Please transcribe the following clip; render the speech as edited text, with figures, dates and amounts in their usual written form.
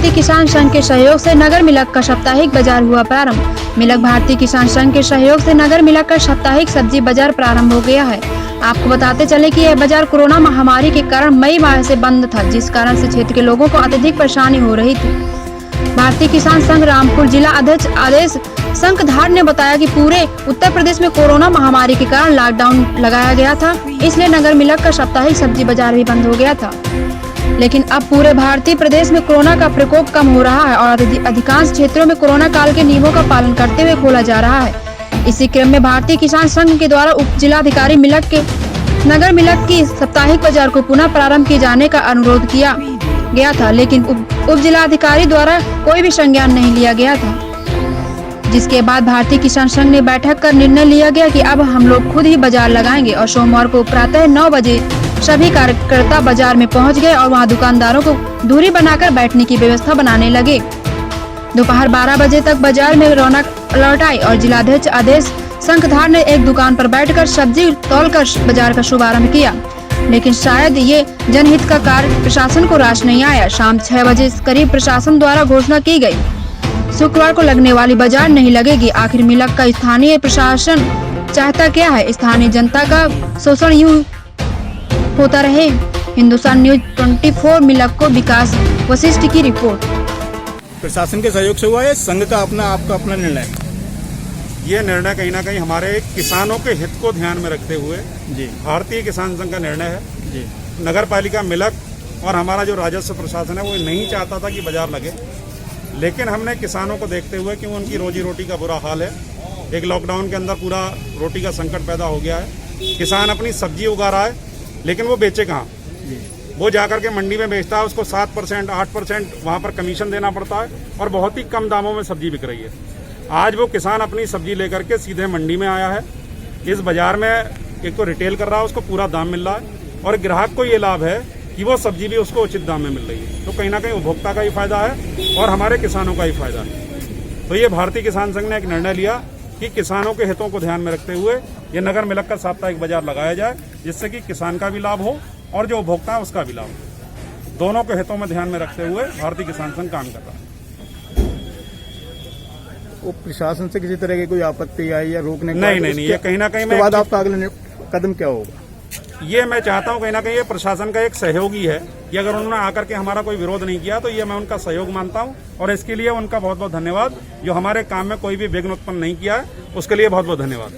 भारतीय किसान संघ के सहयोग से नगर मिलक का साप्ताहिक बाजार हुआ प्रारंभ। मिलक भारतीय किसान संघ के सहयोग से नगर मिलक का साप्ताहिक सब्जी बाजार प्रारंभ हो गया है। आपको बताते चले कि यह बाजार कोरोना महामारी के कारण मई माह से बंद था, जिस कारण से क्षेत्र के लोगों को अत्यधिक परेशानी हो रही थी। भारतीय किसान संघ रामपुर जिला अध्यक्ष आदेश शंखधार ने बताया कि पूरे उत्तर प्रदेश में कोरोना महामारी के कारण लॉकडाउन लगाया गया था, इसलिए नगर मिलक का साप्ताहिक सब्जी बाजार भी बंद हो गया था। लेकिन अब पूरे भारतीय प्रदेश में कोरोना का प्रकोप कम हो रहा है और अधिकांश क्षेत्रों में कोरोना काल के नियमों का पालन करते हुए खोला जा रहा है। इसी क्रम में भारतीय किसान संघ के द्वारा उप जिलाधिकारी मिलक के नगर मिलक की साप्ताहिक बाजार को पुनः प्रारंभ किए जाने का अनुरोध किया गया था, लेकिन उप जिलाधिकारी द्वारा कोई भी संज्ञान नहीं लिया गया था। जिसके बाद भारतीय किसान संघ ने बैठक कर निर्णय लिया गया कि अब हम लोग खुद ही बाजार लगाएंगे और सोमवार को प्रातः 9 बजे सभी कार्यकर्ता बाजार में पहुंच गए और वहां दुकानदारों को दूरी बनाकर बैठने की व्यवस्था बनाने लगे। दोपहर 12 बजे तक बाजार में रौनक लौट आई और जिलाध्यक्ष आदेश शंखधार ने एक दुकान पर बैठकर सब्जी तौलकर बाजार का शुभारंभ किया, लेकिन शायद ये जनहित का कार्य प्रशासन को रास नहीं आया। शाम 6 बजे करीब प्रशासन द्वारा घोषणा की गई, शुक्रवार को लगने वाली बाजार नहीं लगेगी। आखिर मिलक का स्थानीय प्रशासन चाहता क्या है? स्थानीय जनता का शोषण यूं होता रहे। हिंदुस्तान न्यूज 24 मिलक को विकास वशिष्ठ की रिपोर्ट। प्रशासन के सहयोग से हुआ है, संघ का आपका अपना निर्णय। ये निर्णय कहीं ना कहीं हमारे किसानों के हित को ध्यान में रखते हुए जी भारतीय किसान संघ का निर्णय है जी। नगर पालिका मिलक और हमारा जो राजस्व प्रशासन है वो नहीं चाहता था कि बाजार लगे, लेकिन हमने किसानों को देखते हुए कि उनकी रोजी रोटी का बुरा हाल है, एक लॉकडाउन के अंदर पूरा रोटी का संकट पैदा हो गया है। किसान अपनी सब्जी उगा रहा है, लेकिन वो बेचे कहाँ? वो जाकर के मंडी में बेचता है, उसको 7% 8% वहाँ पर कमीशन देना पड़ता है और बहुत ही कम दामों में सब्जी बिक रही है। आज वो किसान अपनी सब्जी लेकर के सीधे मंडी में आया है। इस बाजार में एक तो रिटेल कर रहा है, उसको पूरा दाम मिल रहा है और ग्राहक को ये लाभ है कि वो सब्जी भी उसको उचित दाम में मिल रही है। तो कहीं ना कहीं उपभोक्ता का ही फायदा है और हमारे किसानों का ही फायदा है। तो ये भारतीय किसान संघ ने एक निर्णय लिया कि किसानों के हितों को ध्यान में रखते हुए ये नगर मिलक का साप्ताहिक बाजार लगाया जाए, जिससे कि किसान का भी लाभ हो और जो उपभोक्ता है उसका भी लाभ हो। दोनों के हितों में ध्यान में रखते हुए भारतीय किसान संघ काम कर रहा है। वो प्रशासन से किसी तरह की कोई आपत्ति आई या रोकने का? नहीं, ये कहीं ना कहीं उसके बाद आपका अगला कदम क्या होगा? ये मैं चाहता हूं कहीं ना कहीं ये प्रशासन का एक सहयोगी है कि अगर उन्होंने आकर के हमारा कोई विरोध नहीं किया तो ये मैं उनका सहयोग मानता हूं और इसके लिए उनका बहुत बहुत धन्यवाद। जो हमारे काम में कोई भी विघ्न उत्पन्न नहीं किया है, उसके लिए बहुत बहुत धन्यवाद।